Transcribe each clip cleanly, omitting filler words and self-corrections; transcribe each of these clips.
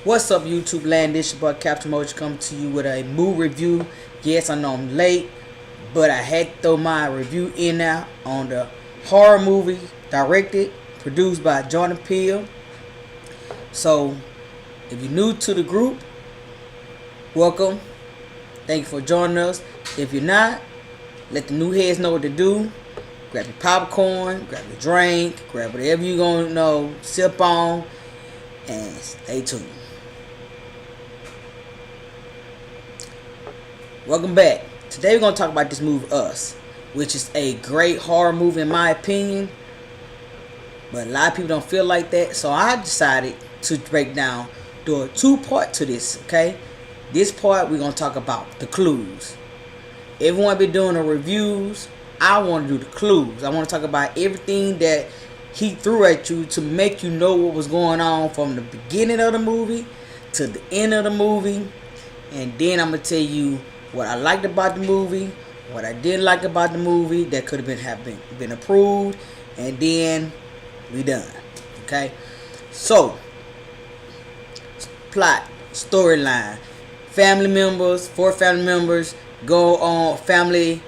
What's up, YouTube land? This your boy Captain Mojo coming to you with a movie review. Yes, I know I'm late, but I had to throw my review in now on the horror movie directed, produced by Jordan Peele. So, if you're new to the group, welcome. Thank you for joining us. If you're not, let the new heads know what to do. Grab your popcorn, grab your drink, grab whatever you're going to sip on, and stay tuned. Welcome back. Today we're going to talk about this movie Us, which is a great horror movie in my opinion, but a lot of people don't feel like that, so I decided to do a two-part to this, okay? This part we're going to talk about the clues. Everyone been doing the reviews. I want to do the clues. I want to talk about everything that he threw at you to make you know what was going on from the beginning of the movie to the end of the movie. And then I'm going to tell you what I liked about the movie, what I didn't like about the movie that could have been approved, and then we done. Okay? So, plot, storyline. Four family members go on family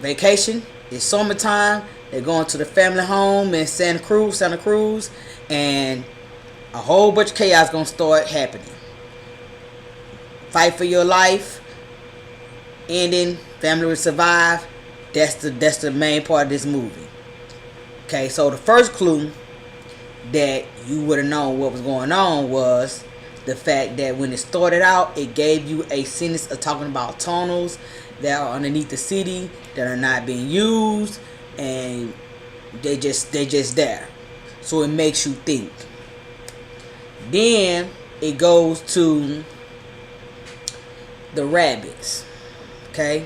vacation. It's summertime. They're going to the family home in Santa Cruz, and a whole bunch of chaos gonna start happening. Fight for your life. Ending, family will survive. That's the main part of this movie. Okay, so the first clue that you would have known what was going on was the fact that when it started out, it gave you a sentence of talking about tunnels that are underneath the city that are not being used, and they just there. So it makes you think. Then it goes to the rabbits. Okay?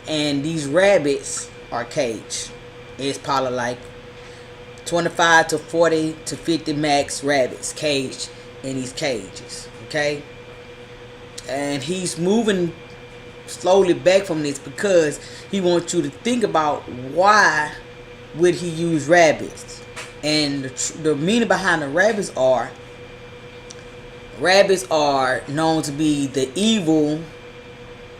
And these rabbits are caged. It's probably like 25 to 40 to 50 max rabbits caged in these cages. Okay? And he's moving slowly back from this because he wants you to think about why would he use rabbits. And the meaning behind the rabbits are known to be the evil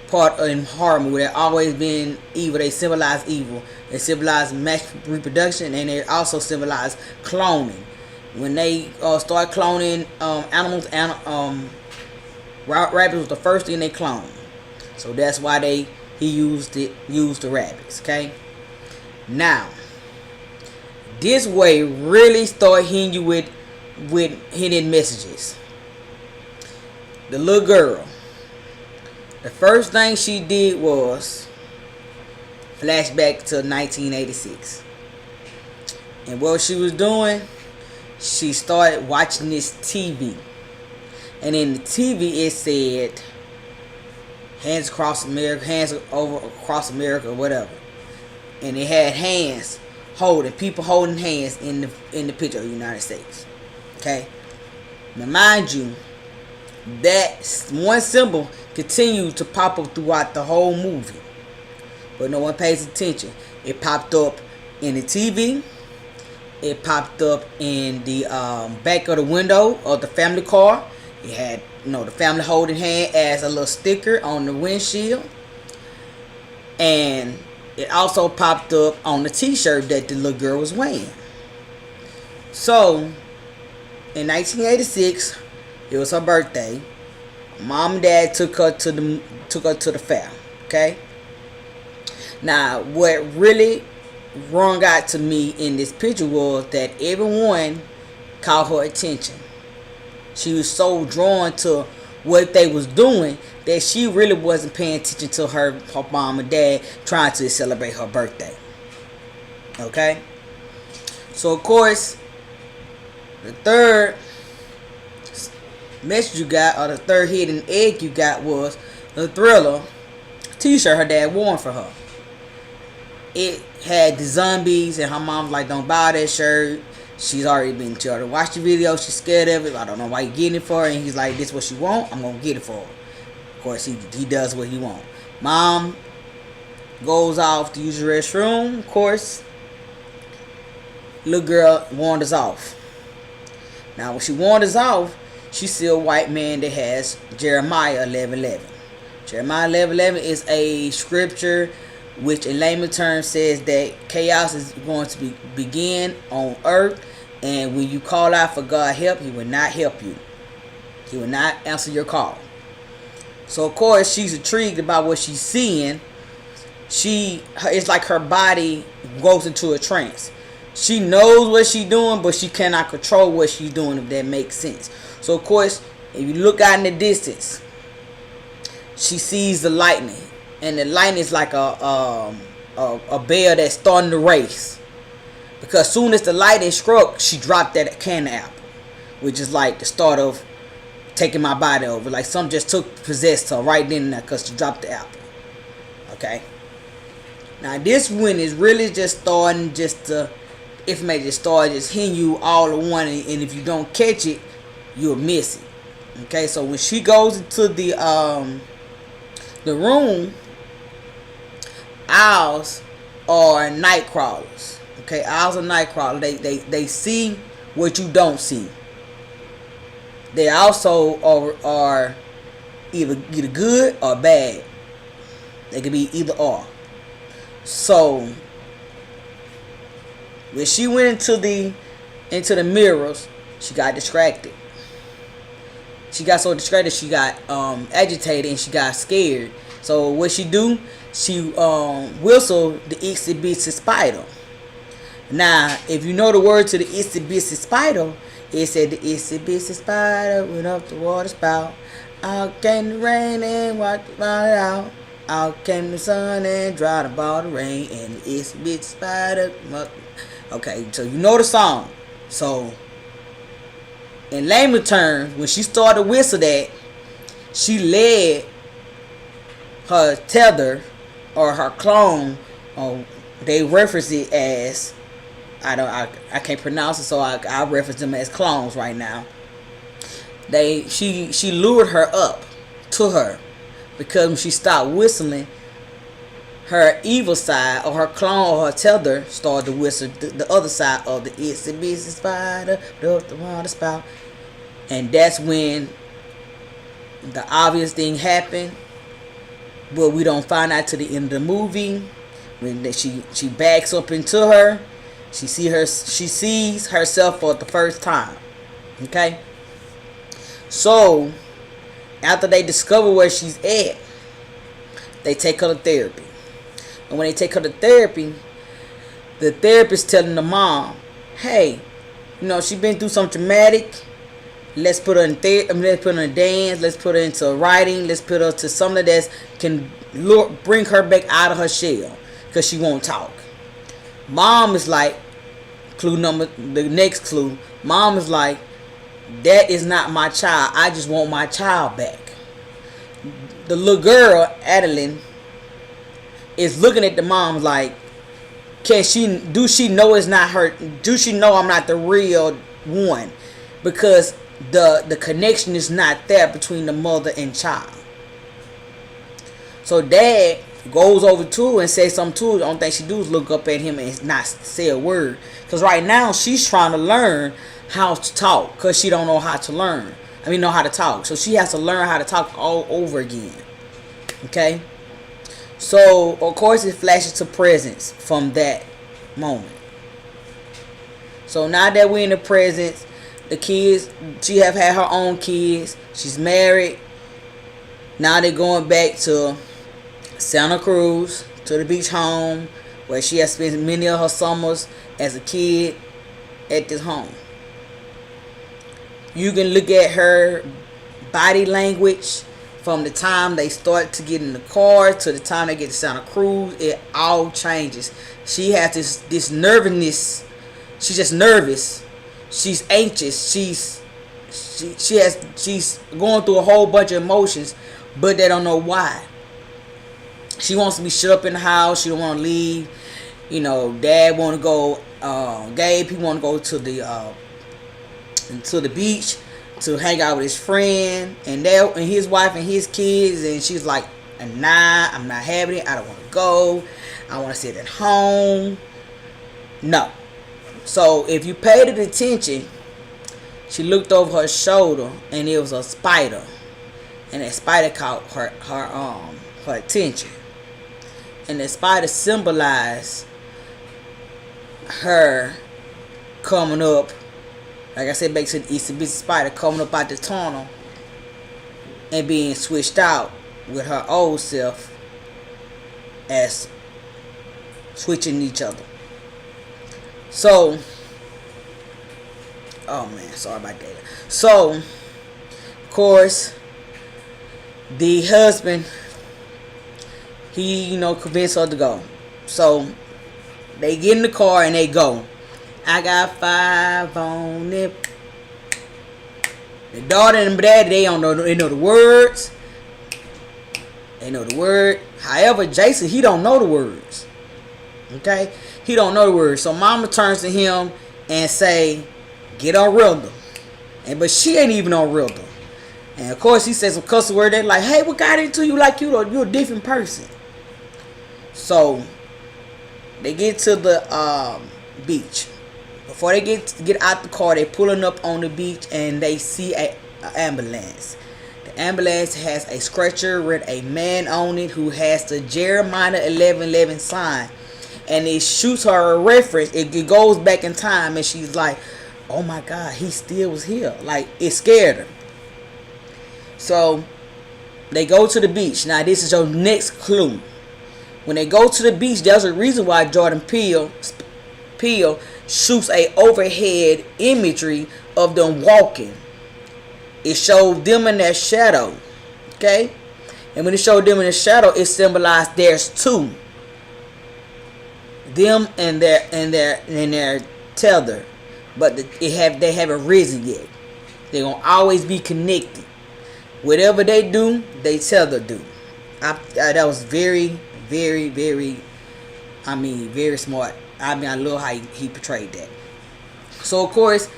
part in horror movie. They've always been evil. They symbolize evil. They symbolize mass reproduction, and they also symbolize cloning. When they start cloning animals, rabbits was the first thing they cloned. So that's why he used the rabbits. Okay. Now, this way really start hitting you with hidden messages. The little girl. The first thing she did was flashback to 1986. And what she was doing, she started watching this TV. And in the TV it said, hands across America, hands over across America, or whatever. And it had people holding hands in the picture of the United States. Okay? Now mind you, that one symbol continued to pop up throughout the whole movie, but no one pays attention. It popped up in the TV. It popped up in the back of the window of the family car. It had the family holding hand as a little sticker on the windshield, and it also popped up on the t-shirt that the little girl was wearing. So in 1986, it was her birthday. Mom and Dad took her to the fair. Okay. Now, what really rung out to me in this picture was that everyone caught her attention. She was so drawn to what they was doing that she really wasn't paying attention to her mom and dad trying to celebrate her birthday. Okay. So of course, the third message you got, or the third hidden egg you got, was the Thriller t-shirt her dad wore for her. It had the zombies, and her mom was like, don't buy that shirt. She's already been told to watch the video. She's scared of it. I don't know why you're getting it for her. And he's like, this is what she want. I'm going to get it for her. Of course, he does what he want. Mom goes off to use the restroom. Of course, little girl wanders off. Now, when she wanders off, she see a white man that has Jeremiah 11:11. Jeremiah 11:11 is a scripture which in layman terms says that chaos is going to begin on earth, and when you call out for God help, he will not help you. He will not answer your call. So of course she's intrigued about what she's seeing. It's like her body goes into a trance. She knows what she's doing, but she cannot control what she's doing, if that makes sense. So of course, if you look out in the distance, she sees the lightning, and the lightning is like a bear that's starting to race. Because soon as the lightning struck, she dropped that can of apple, which is like the start of taking my body over. Like something just took possessed her right then and there because she dropped the apple. Okay. Now this one is really just starting just to, if may just start just hitting you all at one, and if you don't catch it, you'll miss it. Okay, so when she goes into the room, owls are night crawlers. Okay, owls are night crawlers. They see what you don't see. They also are either good or bad. They can be either or. So when she went into the mirrors, she got distracted. She got so distracted, she got agitated, and she got scared. So what she do? She whistled the itsy bitsy spider. Now, if you know the word to the itsy bitsy spider, it said the itsy bitsy spider went up the water spout. Out came the rain and washed it out. Out came the sun and dried up all the rain, and the itsy bitsy spider. Okay, so you know the song. So in layman terms, when she started to whistle that, she led her tether or her clone, or they reference it as, I can't pronounce it, so I reference them as clones right now. She lured her up to her, because when she stopped whistling, her evil side, or her clone, or her tether, started to whistle the other side of the itsy bitsy spider up the water spout. And that's when the obvious thing happened, but we don't find out to the end of the movie. When she backs up into her, she sees herself for the first time. Okay, so after they discover where she's at, they take her to therapy. And when they take her to therapy, the therapist telling the mom, "Hey, she been through something traumatic. Let's put her in let's put her in dance. Let's put her into writing. Let's put her to something that can bring her back out of her shell, because she won't talk." Mom is like, the next clue. Mom is like, "That is not my child. I just want my child back." The little girl, Adeline, is looking at the mom like, do she know it's not her? Do she know I'm not the real one? Because the connection is not there between the mother and child. So dad goes over to her and says something to her. The only thing she do is look up at him and not say a word. Because right now she's trying to learn how to talk, because she don't know how to know how to talk. So she has to learn how to talk all over again. Okay? So, of course, it flashes to presence from that moment. So now that we're in the presence, the kids, she have had her own kids. She's married. Now they're going back to Santa Cruz, to the beach home, where she has spent many of her summers as a kid at this home. You can look at her body language from the time they start to get in the car to the time they get to Santa Cruz. It all changes. She has this nervousness. She's just nervous. She's anxious. She's going through a whole bunch of emotions, but they don't know why. She wants to be shut up in the house. She don't want to leave. Dad want to go. Gabe, he want to go to the beach to hang out with his friend and his wife and his kids, and she's like, "Nah, I'm not having it. I don't want to go. I want to sit at home." No. So if you paid it attention, She looked over her shoulder, and it was a spider, and that spider caught her attention, and the spider symbolized her coming up. Like I said, basically, it's a big spider coming up out the tunnel and being switched out with her old self as switching each other. So, oh man, sorry about that. So, of course, the husband, he, convinced her to go. So, they get in the car and they go. I got 5 on it. The daughter and the daddy, they know the words. They know the word. However, Jason, he don't know the words. Okay? He don't know the words. So mama turns to him and say, get on rhythm. But she ain't even on rhythm. And of course he says some cuss word. They're like, hey, what got into you like you're a different person? So they get to the beach. Before they get out the car, they pulling up on the beach and they see a ambulance. The ambulance has a stretcher with a man on it who has the Jeremiah 11:11 sign, and it shoots her a reference. It goes back in time, and she's like, "Oh my God, he still was here!" Like it scared her. So they go to the beach. Now this is your next clue. When they go to the beach, there's a reason why Jordan Peele shoots a overhead imagery of them walking. It showed them in their shadow. Okay? And when it showed them in the shadow, it symbolized there's two. Them and their tether. But they haven't risen yet. They're gonna always be connected. Whatever they do, they tether do. That was very, very, very, very smart. I love how he portrayed that. So, of course,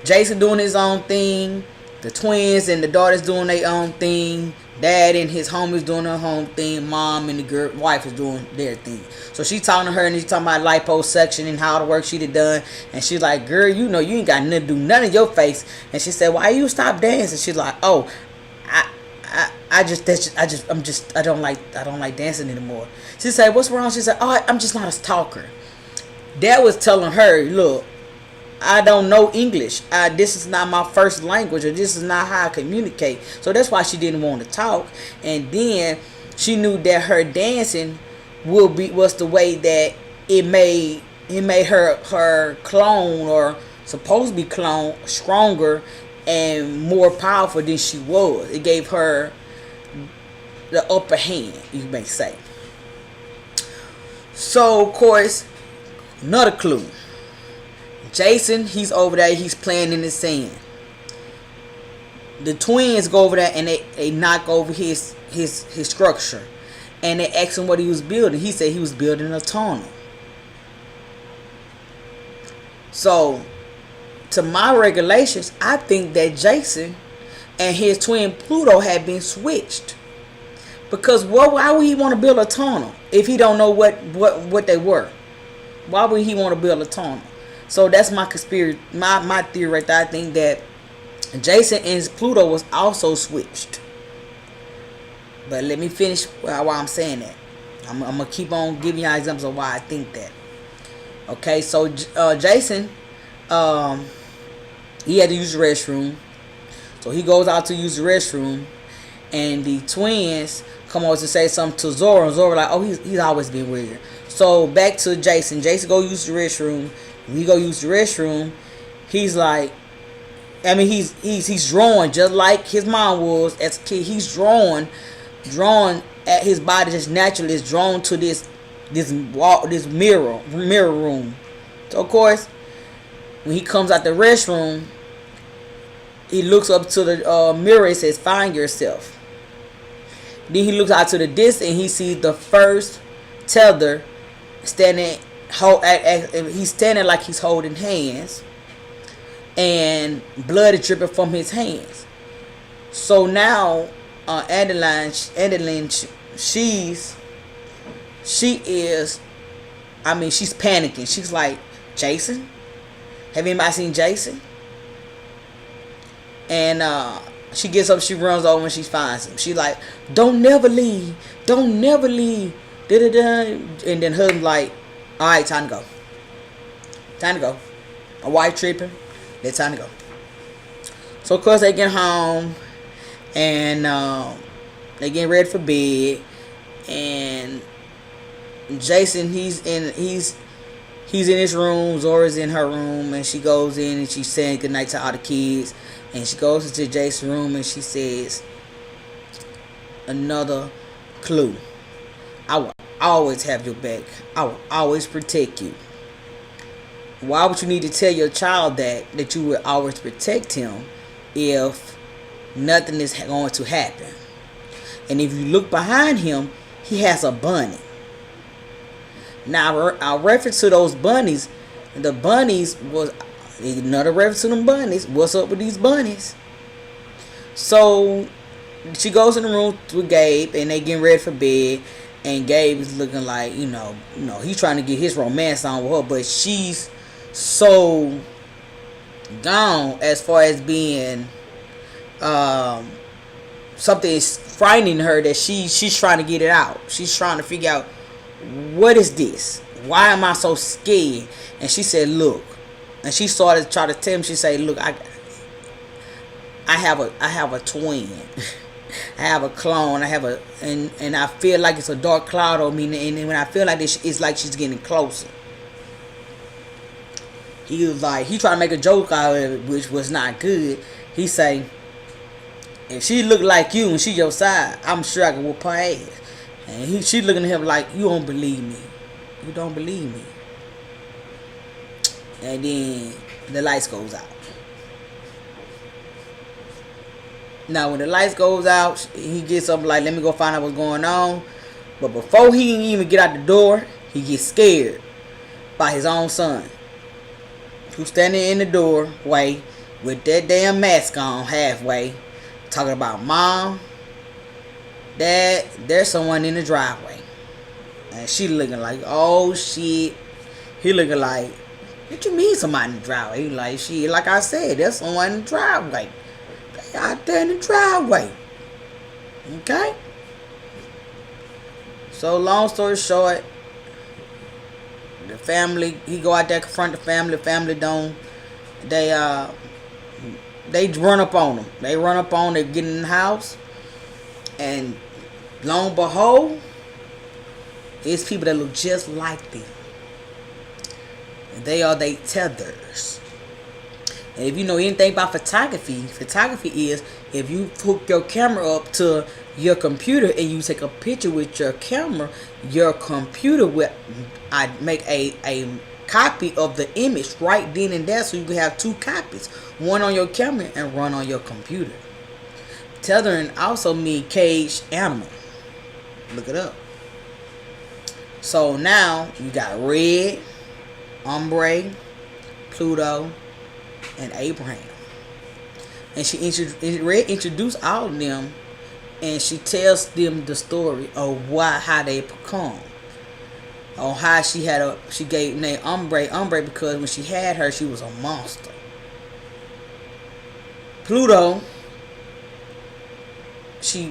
Jason doing his own thing. The twins and the daughters doing their own thing. Dad and his homies doing their own thing. Mom and the wife is doing their thing. So, she talking to her and she's talking about liposuction and how the work she done. And she's like, girl, you ain't got nothing to do none of your face. And she said, why you stop dancing? She's like, oh, I don't like dancing anymore. She said, what's wrong? She said, oh, I'm just not a talker. Dad was telling her, look, I don't know English. This is not my first language, or this is not how I communicate. So that's why she didn't want to talk. And then she knew that her dancing was the way that it made her clone, or supposed to be clone, stronger and more powerful than she was. It gave her the upper hand, you may say. So, of course, another clue. Jason, he's over there. He's playing in the sand. The twins go over there and they knock over his structure. And they ask him what he was building. He said he was building a tunnel. So, to my regulations, I think that Jason and his twin Pluto had been switched. Because why would he want to build a tunnel if he don't know what they were? Why would he want to build a tunnel? So that's my conspiracy, my theory right there. I think that Jason and his Pluto was also switched. But let me finish why I'm saying that. I'm gonna keep on giving y'all examples of why I think that. Okay, so Jason, he had to use the restroom. So he goes out to use the restroom, and the twins come over to say something to Zora. And Zora like, oh, he's always been weird. So back to Jason. Jason go use the restroom. When he go use the restroom, he's like, he's drawing just like his mom was as a kid. He's drawing at his body just naturally is drawn to this mirror room. So of course, when he comes out the restroom, he looks up to the mirror and says, find yourself. Then he looks out to the distance and he sees the first tether standing. He's standing like he's holding hands, and blood is dripping from his hands. So now, Adeline, she's panicking. She's like, Jason? Have anybody seen Jason? And she gets up, she runs over, and she finds him. She like, don't never leave, don't never leave. Da-da-da. And then husband like, all right, time to go. Time to go. My wife tripping. It's time to go. So of course they get home, and they get ready for bed, and Jason he's in his room, Zora's in her room, and she goes in and she's saying goodnight to all the kids, and she goes into Jason's room and she says, another clue. I will always have your back. I will always protect you. Why would you need to tell your child that you will always protect him if nothing is going to happen? And if you look behind him, he has a bunny. Now, I'll reference to those bunnies. The bunnies was another reference to them bunnies. What's up with these bunnies? So she goes in the room with Gabe, and they getting ready for bed. And Gabe is looking like, he's trying to get his romance on with her, but she's so gone as far as being something is frightening her that she's trying to get it out. She's trying to figure out, what is this? Why am I so scared? And she said, look. And she started to try to tell him. She said, look, I have a twin. I have a clone. And I feel like it's a dark cloud on me. And when I feel like this, it's like she's getting closer. He was like, he tried to make a joke out of it, which was not good. He say, if she look like you and she your side, I'm sure I can whoop her ass. And she looking at him like, you don't believe me. You don't believe me. And then the lights goes out. Now when the lights goes out, he gets up like, let me go find out what's going on. But before he can even get out the door, he gets scared by his own son, who's standing in the doorway with that damn mask on halfway, talking about, Mom, Dad, there's someone in the driveway. And she looking like, oh shit. He looking like, what you mean somebody in the driveway? He like, shit, like I said, there's someone in the driveway. They out there in the driveway. Okay? So long story short, the family, he go out there, confront the family. The family don't, they run up on him. They run up on, they get in the house, and lo and behold, it's people that look just like them. And they are they tethers. And if you know anything about photography is if you hook your camera up to your computer and you take a picture with your camera, your computer will make a copy of the image right then and there, so you can have two copies, one on your camera and one on your computer. Tethering also means caged animal. Look it up. So now you got Red, Ombre, Pluto, and Abraham. And Red introduced all of them, and she tells them the story of how they become. On how she gave name Ombre because when she had her, she was a monster. Pluto, she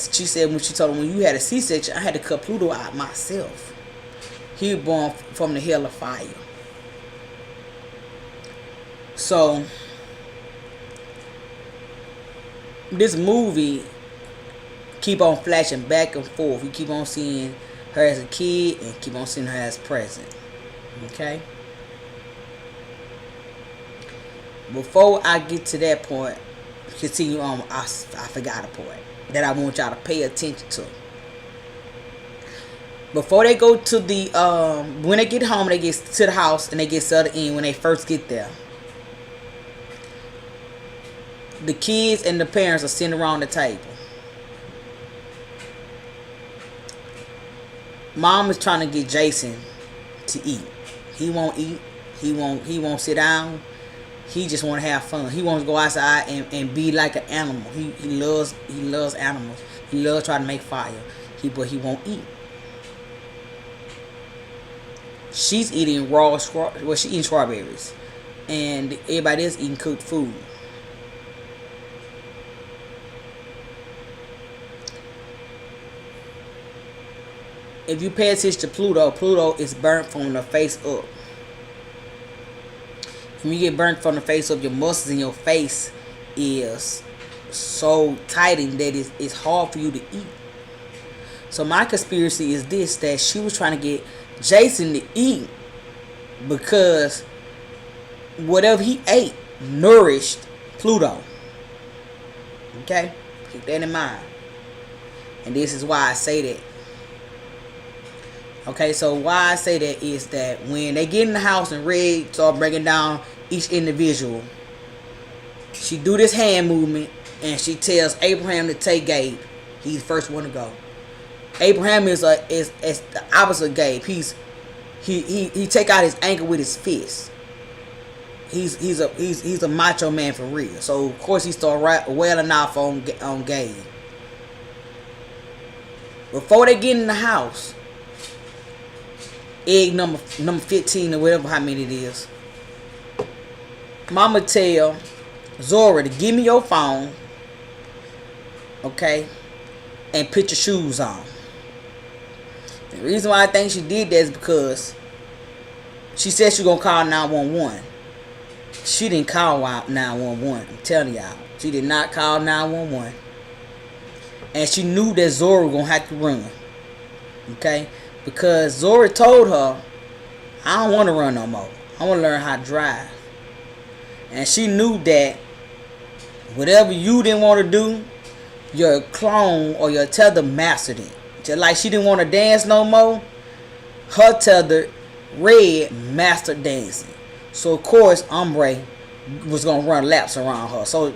said when she told him, when you had a C-section, I had to cut Pluto out myself. He was born from the hell of fire. So this movie keep on flashing back and forth. You keep on seeing her as a kid and keep on seeing her as present. Okay? Before I get to that point, continue on, I forgot a point that I want y'all to pay attention to. Before they go to the, when they get home, they get to the house and they get settled in when they first get there. The kids and the parents are sitting around the table. Mom is trying to get Jason to eat. He won't eat. He won't sit down. He just want to have fun. He wants to go outside and be like an animal. He loves animals. He loves trying to make fire. But he won't eat. She's eating she's eating strawberries, and everybody else eating cooked food. if you pay attention to Pluto, Pluto is burnt from the face up. When you get burnt from the face up, your muscles in your face is so tightened that it's hard for you to eat. So my conspiracy is this, that she was trying to get Jason to eat because whatever he ate nourished Pluto. Okay? Keep that in mind. And this is why I say that. Okay, so why I say that is that when they get in the house and Red start breaking down each individual, she do this hand movement and she tells Abraham to take Gabe. He's the first one to go. Abraham is the opposite of Gabe. He take out his ankle with his fist. He's a macho man for real. So of course he start wailing off on Gabe. Before they get in the house, egg number 15 or whatever, how many it is, Mama tell Zora to give me your phone, okay, and put your shoes on. The reason why I think she did that is because she said she gonna call 911. She didn't call 911. I'm telling y'all, she did not call 911, and she knew that Zora was gonna have to run, okay, because Zora told her, I don't want to run no more. I want to learn how to drive. And she knew that whatever you didn't want to do, your clone or your tether mastered it. Just like she didn't want to dance no more, her tether, Red, mastered dancing. So of course, Ombre was going to run laps around her. So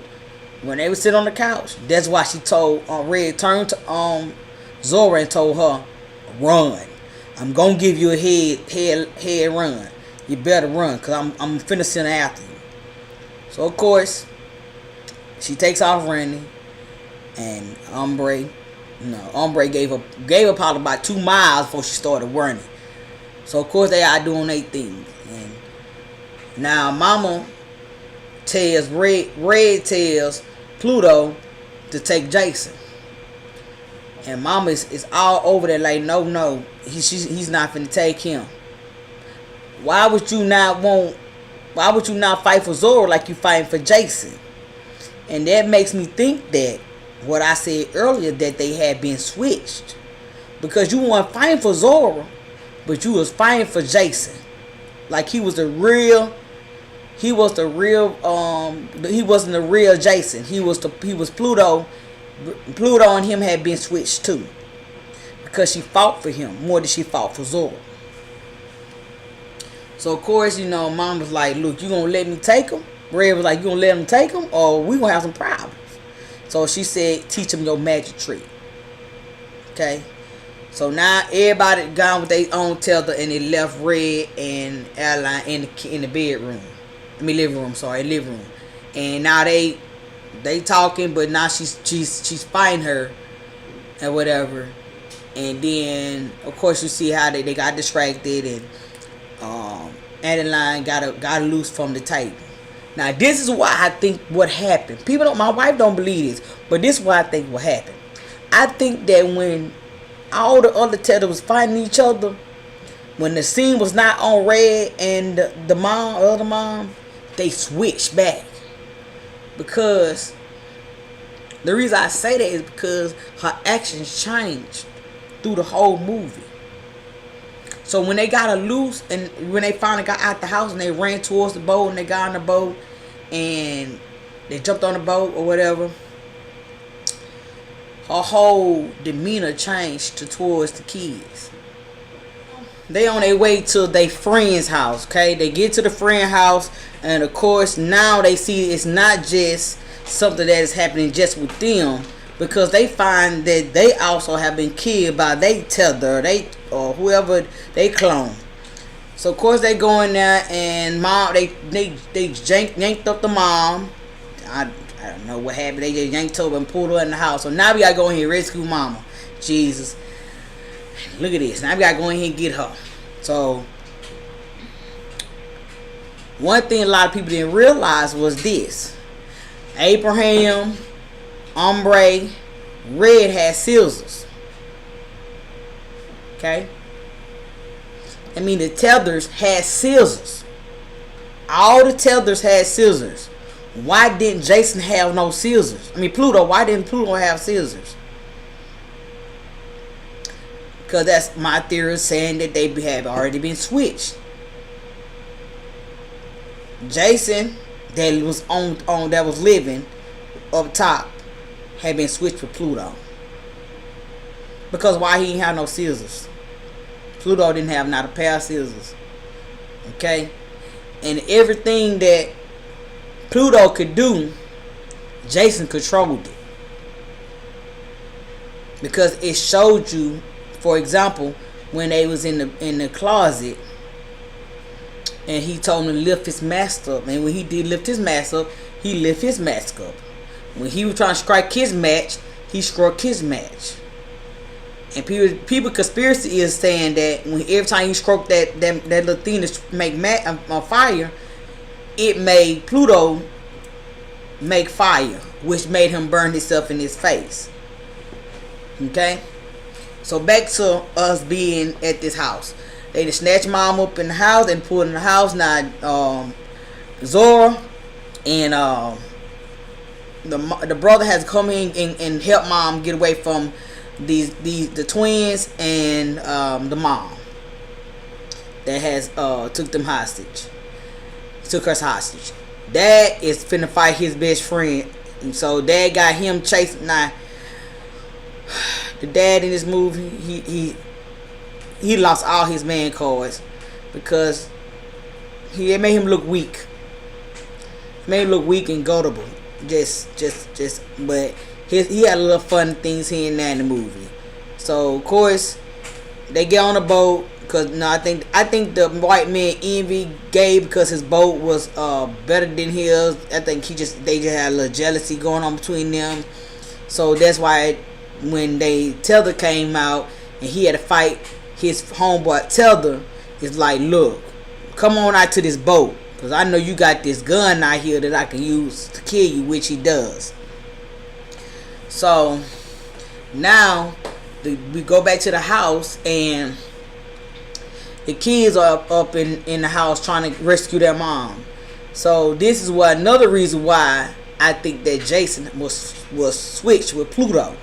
when they would sit on the couch, that's why she told Red, turned to Zora and told her, run. I'm going to give you a head run. You better run, because I'm finna send after you. So of course, she takes off running, and Ombre gave her probably about 2 miles before she started running. So of course they are doing their things. And now Mama tells Red tells Pluto to take Jason. And Mama is all over there like, no, he's not finna take him. Why would you not fight for Zora like you fighting for Jason? And that makes me think that what I said earlier, that they had been switched, because you weren't fighting for Zora, but you was fighting for Jason. Like he wasn't the real Jason. He was Pluto. Pluto and him had been switched too, because she fought for him more than she fought for Zora. So of course, Mom was like, look, you gonna let me take him? Red was like, you gonna let him take him, or we gonna have some problems? So she said, teach him your magic trick. Okay. So now everybody gone with their own tether, and they left Red and Adeline in the bedroom. Living room. And now they talking, but now she's fighting her and whatever. And then of course you see how they got distracted, and Adeline got loose from the table. Now this is why I think what happened. My wife don't believe this, but this is what I think what happened. I think that when all the other tethers was fighting each other, when the scene was not on Red and the other mom, they switched back. Because the reason I say that is because her actions changed through the whole movie. So when they got her loose, and when they finally got out the house and they ran towards the boat, and they got on the boat and they jumped on the boat or whatever, her whole demeanor changed towards the kids. They on their way to their friend's house, okay? They get to the friend house, and of course now they see it's not just something that is happening just with them, because they find that they also have been killed by they tether, or whoever they clone. So of course they go in there, and mom, they yanked up the mom. I don't know what happened. They just yanked her and pulled her in the house. So now we gotta go in here and rescue mama. Jesus, look at this. Now we gotta go in here and get her. So one thing a lot of people didn't realize was this: Abraham, Ombre, Red had scissors. Okay? I mean, the tethers had scissors. All the tethers had scissors. Why didn't Jason have no scissors? I mean, Pluto. Why didn't Pluto have scissors? Because that's my theory, saying that they have already been switched. Jason, that was on that was living up top, had been switched with Pluto. Because why he didn't have no scissors? Pluto didn't have not a pair of scissors. Okay? And everything that Pluto could do, Jason controlled it. Because it showed you, for example, when they was in the closet, and he told him to lift his mask up. And when he did lift his mask up, he lift his mask up. When he was trying to strike his match, he struck his match. And people conspiracy is saying that when every time he struck that little thing to make fire, it made Pluto make fire, which made him burn himself in his face. Okay? So back to us being at this house. They just snatched mom up in the house and pulled in the house. Now Zora and the brother has come in and help mom get away from the twins and the mom that has took them hostage. Took us hostage. Dad is finna fight his best friend, and so Dad got him chasing. Now the dad in this movie, he lost all his man cards because it made him look weak. It made him look weak and gullible. But he had a little fun things here and there in the movie. So of course they get on the boat because I think the white man envy Gabe because his boat was better than his. I think they just had a little jealousy going on between them. So that's why when Tether came out and he had to fight his homeboy Tether, it's like, look, come on out to this boat because I know you got this gun out here that I can use to kill you, which he does. So now we go back to the house and the kids are up in the house trying to rescue their mom. So this is another reason why I think that Jason was switched with Pluto.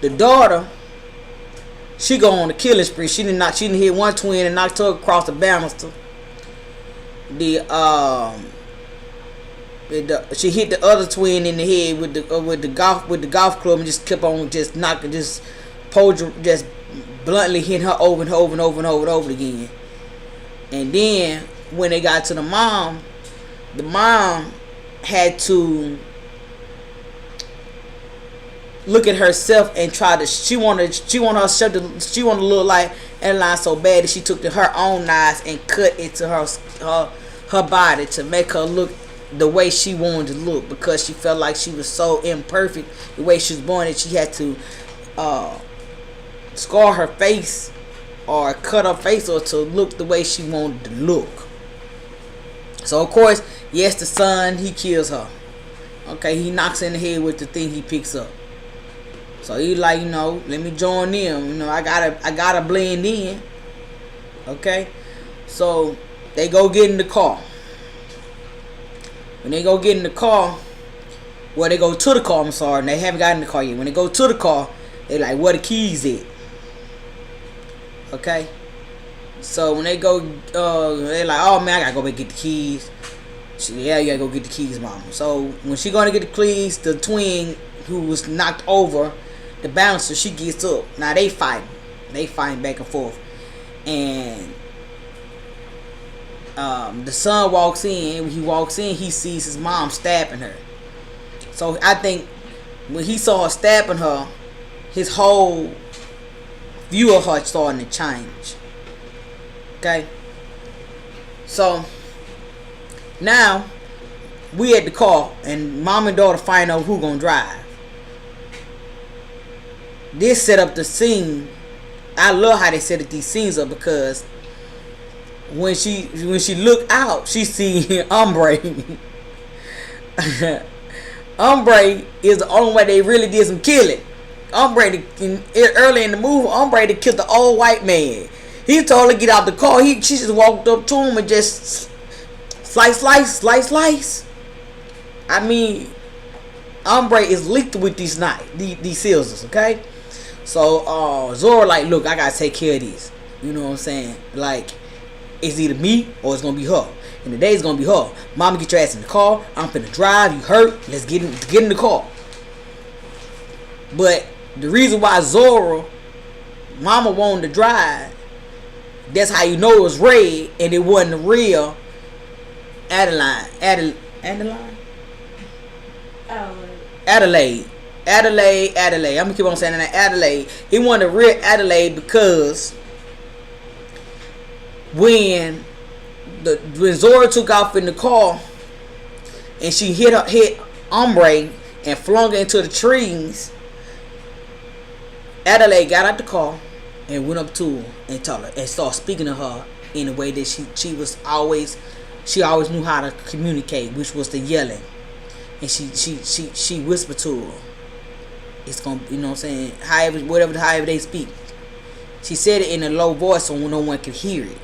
The daughter, she go on a killing spree. She didn't hit one twin and knocked her across the banister. She hit the other twin in the head with the golf club and just kept on just knocking, just bluntly hit her over and over and over and over again. And then when they got to the mom had to look at herself and try to. She wanted herself to look like Adeline so bad that she took her own knives and cut into her body to make her look the way she wanted to look, because she felt like she was so imperfect the way she was born that she had to scar her face or cut her face or to look the way she wanted to look. So of course, yes, the son, he kills her. Okay, he knocks her in the head with the thing he picks up. So he like, let me join them. I gotta blend in. Okay, so they go get in the car. When they go get in the car, they go to the car. I'm sorry, and they haven't gotten in the car yet. When they go to the car, they like, where the keys at? Okay, so when they go, they like, oh man, I gotta go back get the keys. You gotta go get the keys, mama. So when she gonna get the keys, the twin who was knocked over, the bouncer, she gets up. Now they fighting back and forth, and the son walks in. When he walks in, he sees his mom stabbing her. So I think when he saw her stabbing her, his whole view of her starting to change. Okay, so now we at the car, and mom and daughter find out who gonna drive. This set up the scene. I love how they set these scenes up, because when she look out, she see Ombre. Ombre is the only way they really did some killing. Early in the movie, Umbre killed the old white man. He told her to get out the car. She just walked up to him and just slice. I mean, Umbre is linked with these scissors, okay? So Zora like, look, I gotta take care of this. You know what I'm saying? Like, it's either me or it's gonna be her. And the day it's gonna be her. Mama, get your ass in the car. I'm finna drive. You hurt? Let's get in the car. But the reason why Zora, Mama wanted to drive, that's how you know it was red and it wasn't the real Adelaide. I'm gonna keep on saying that. Adelaide. He wanted a real Adelaide because when Zora took off in the car and she hit Umbre and flung her into the trees, Adelaide got out the car and went up to her and told her and started speaking to her in a way that she always knew how to communicate, which was the yelling. And she whispered to her, it's gonna, you know what I'm saying, however they speak. She said it in a low voice so no one could hear it.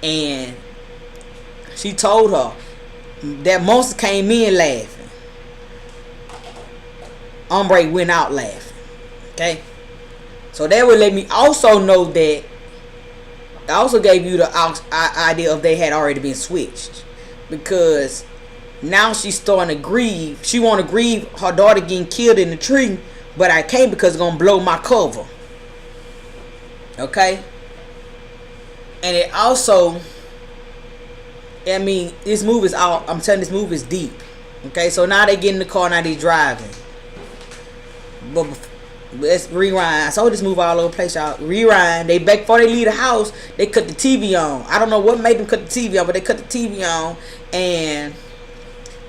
And she told her that monster came in laughing. Umbre went out laughing. Okay? So that would let me also know that I also gave you the idea of they had already been switched. Because now she's starting to grieve. She want to grieve her daughter getting killed in the tree, but I can't because it's going to blow my cover. Okay? And it also, I mean, this movie is out. I'm telling you, this movie is deep. Okay? So now they get in the car, now they driving. But let's rewind. I saw this movie all over the place, y'all. Rewind. They back before they leave the house. They cut the TV on. I don't know what made them cut the TV on, but they cut the TV on, and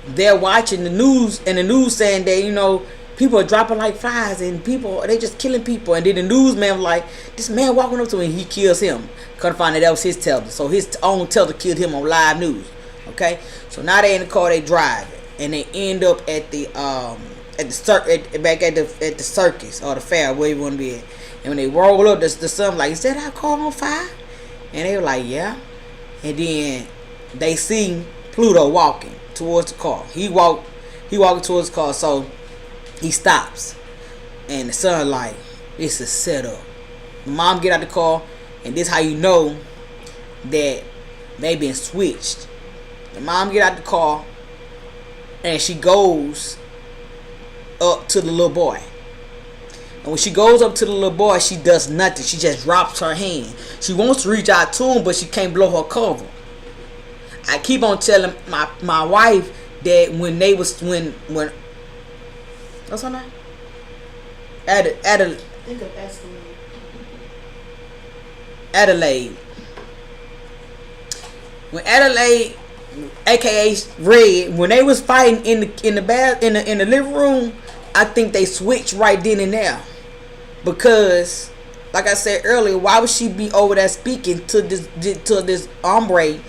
they're watching the news. And the news saying that, you know, people are dropping like flies, and they just killing people. And then the newsman was like, this man walking up to him, he kills him. Couldn't find that was his tether. So his own tether killed him on live news. Okay, so now they in the car, they driving, and they end up at the circus or the fair, where you want to be at. And when they roll up, the son like, is that our car on fire? And they were like, yeah. And then they see Pluto walking towards the car. He walking towards the car, so he stops. And the son like, this is set up. The mom get out the car, and this how you know that they been switched. The mom get out the car, and she goes up to the little boy. And when she goes up to the little boy, she does nothing. She just drops her hand. She wants to reach out to him, but she can't blow her cover. I keep on telling my wife that when what's her name? Think of Adelaide. When Adelaide, aka Red, when they was fighting in the living room, I think they switched right then and there. Because, like I said earlier, why would she be over there speaking to this Umbre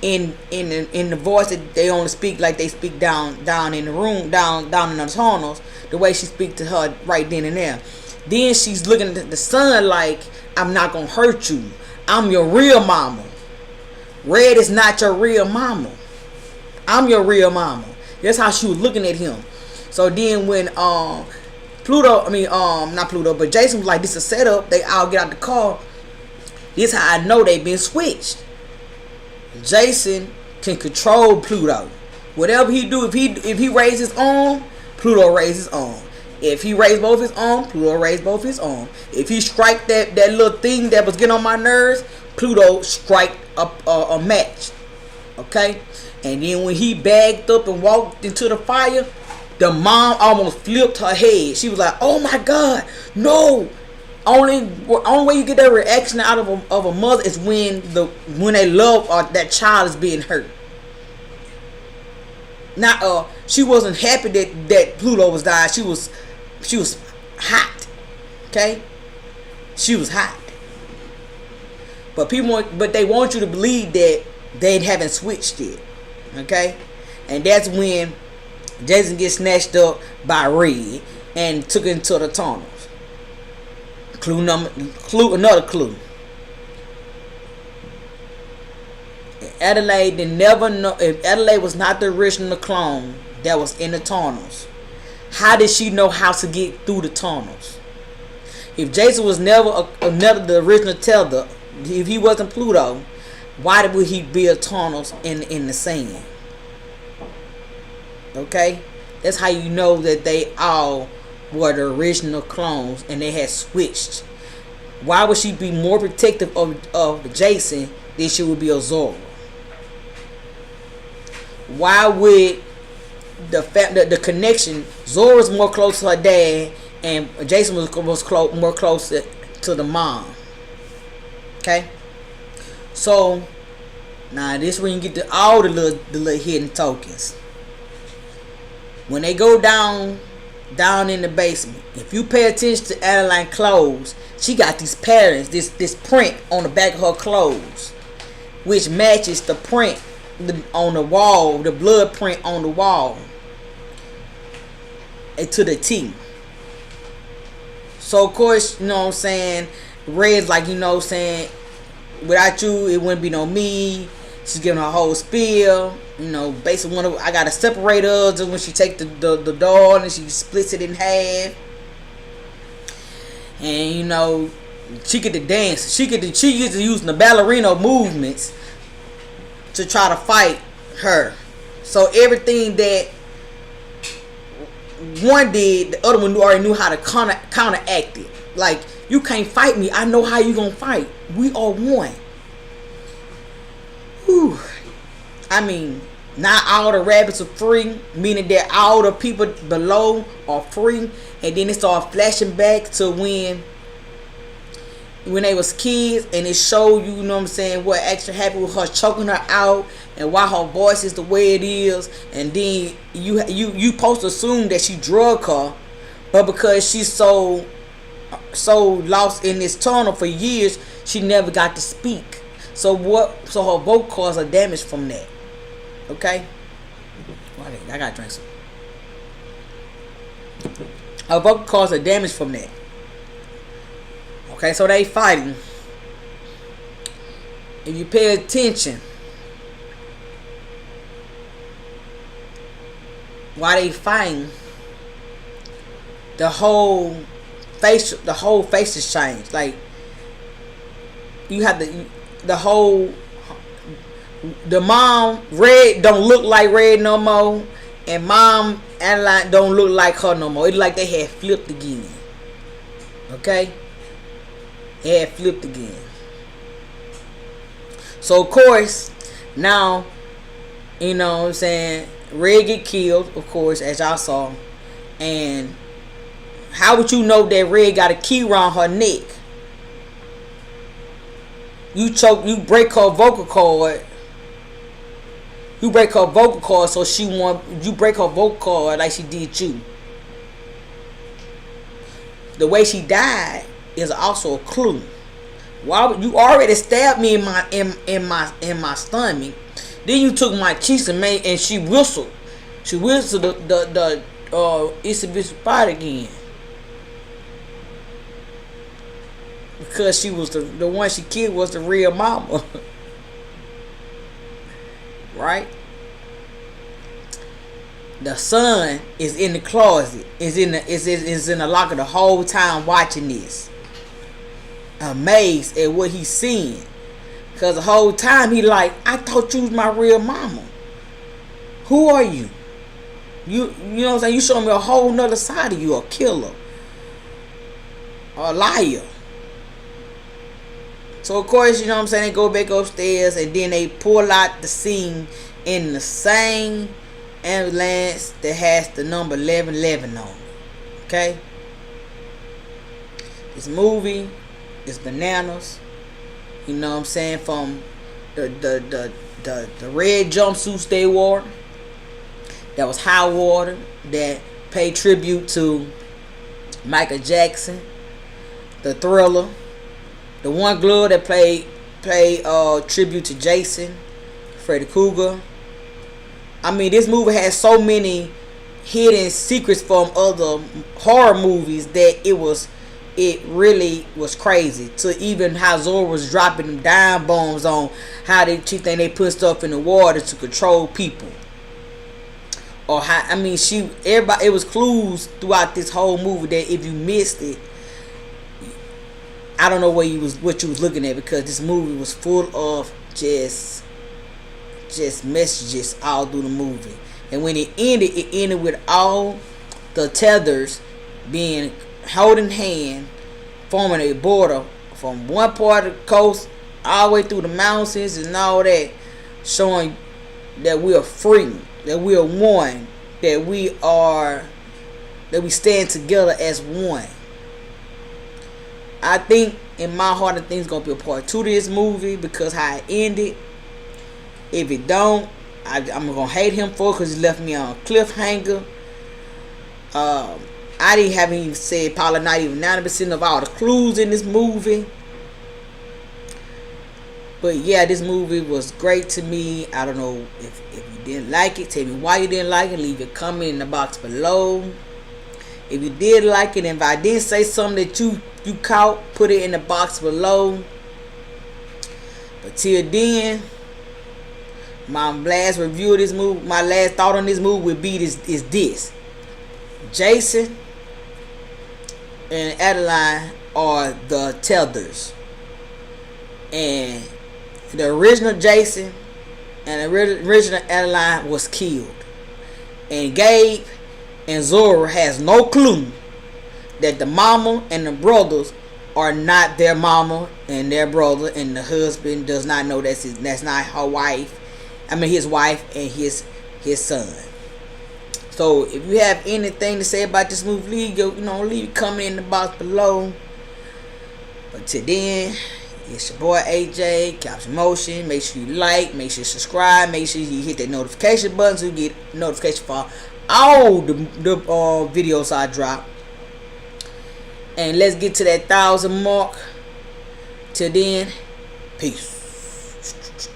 in the voice that they only speak like they speak down in the room, down in the tunnels, the way she speak to her right then and there. Then she's looking at the son like, I'm not gonna hurt you. I'm your real mama. Red is not your real mama. I'm your real mama. That's how she was looking at him. So then when not Pluto, but Jason was like, this is a setup. They all get out the car. This how I know they been switched. Jason can control Pluto. Whatever he do, if he raise his arm, Pluto raise his arm. If he raise both his arms, Pluto raise both his arms. If he strike that little thing that was getting on my nerves, Pluto strike a match. Okay? And then when he bagged up and walked into the fire, the mom almost flipped her head. She was like, oh my God, no. Only way you get that reaction out of a mother is when they love or that child is being hurt. Now, she wasn't happy that Pluto was dying. She was hot. Okay? She was hot. But they want you to believe that they haven't switched it. Okay? And that's when Jason gets snatched up by Red. and took it into the tunnels. Another clue. Adelaide did never know if Adelaide was not the original clone that was in the tunnels. How did she know how to get through the tunnels? If Jason was never the original Tether, if he wasn't Pluto, why would he build tunnels in the sand? Okay, that's how you know that they all were the original clones and they had switched. Why would she be more protective of Jason than she would be of Zora? Why would the connection? Zora's more close to her dad, and Jason was more close to the mom. Okay, so now this is when you get to all the little hidden tokens. When they go down in the basement, if you pay attention to Adeline's clothes, she got these patterns, this print on the back of her clothes, which matches the print on the wall, the blood print on the wall, and to the T. So of course, you know what I'm saying, Red's like, you know what I'm saying, without you it wouldn't be no me. She's giving her whole spiel, you know, basically I gotta separate us when she take the doll and she splits it in half. And you know, she get to dance. She gets to using the ballerina movements to try to fight her. So everything that one did, the other one already knew how to counteract it. Like, you can't fight me, I know how you gonna fight. We are one. Whew. I mean, not all the rabbits are free, meaning that all the people below are free. And then it started flashing back to when they was kids, and it showed you, you know what I'm saying, what actually happened with her choking her out and why her voice is the way it is. And then you supposed to assume that she drugged her, but because she's so lost in this tunnel for years, she never got to speak. So her vocal cords are damaged from that. Okay? I gotta drink some. Her vocal cords are damaged from that. Okay, so they fighting. If you pay attention, while they fighting, the whole face is changed. Like, you have the mom Red don't look like Red no more, and mom Adeline don't look like her no more. It's like they had flipped again. Okay, they had flipped again. So of course now, you know what I'm saying, Red get killed, of course, as y'all saw. And how would you know that Red got a key around her neck? You break her vocal cord. You break her vocal cord, so you break her vocal cord like she did you. The way she died is also a clue. Why you already stabbed me in my stomach? Then you took my cheeks and she whistled. She whistled the Itsy Bitsy Spot again. Because she was the one she killed was the real mama. Right? The son is in the closet. Is in the locker the whole time watching this. Amazed at what he's seeing. Cause the whole time he like, I thought you was my real mama. Who are you? You know what I'm saying? You showing me a whole nother side of you, a killer. A liar. So of course, you know what I'm saying, they go back upstairs and then they pull out the scene in the same ambulance that has the number 1111 on it. Okay? This movie is bananas. You know what I'm saying? From the red jumpsuits they wore, that was high water, that paid tribute to Michael Jackson, the Thriller, the one glove that played tribute to Jason, Freddy Krueger. I mean, this movie has so many hidden secrets from other horror movies that it really was crazy. To even how Zora was dropping them dime bombs on how she think they put stuff in the water to control people. Or how, I mean, everybody, it was clues throughout this whole movie that if you missed it, I don't know what you was looking at, because this movie was full of just messages all through the movie. And when it ended with all the tethers being holding hand, forming a border from one part of the coast all the way through the mountains and all that, showing that we are free, that we are one, that we stand together as one. I think in my heart, I think it's gonna be a part 2 to this movie, because how it ended. If it don't, I'm gonna hate him for it, because he left me on a cliffhanger. I haven't even said probably not even 90% of all the clues in this movie. But yeah, this movie was great to me. I don't know if you didn't like it. Tell me why you didn't like it. Leave your comment in the box below. If you did like it, and if I did say something that you caught, put it in the box below. But till then, my last review of this movie, my last thought on this movie would be this. Jason and Adeline are the tethers. And the original Jason and the original Adeline was killed. And Gabe and Zora has no clue that the mama and the brothers are not their mama and their brother, and the husband does not know that's not her wife. I mean his wife and his son. So if you have anything to say about this movie, leave a comment in the box below. But till then, it's your boy AJ, Caption Motion. Make sure you like, make sure you subscribe, make sure you hit that notification button so you get notification for all the videos I drop. And let's get to that 1,000 mark. Till then, peace.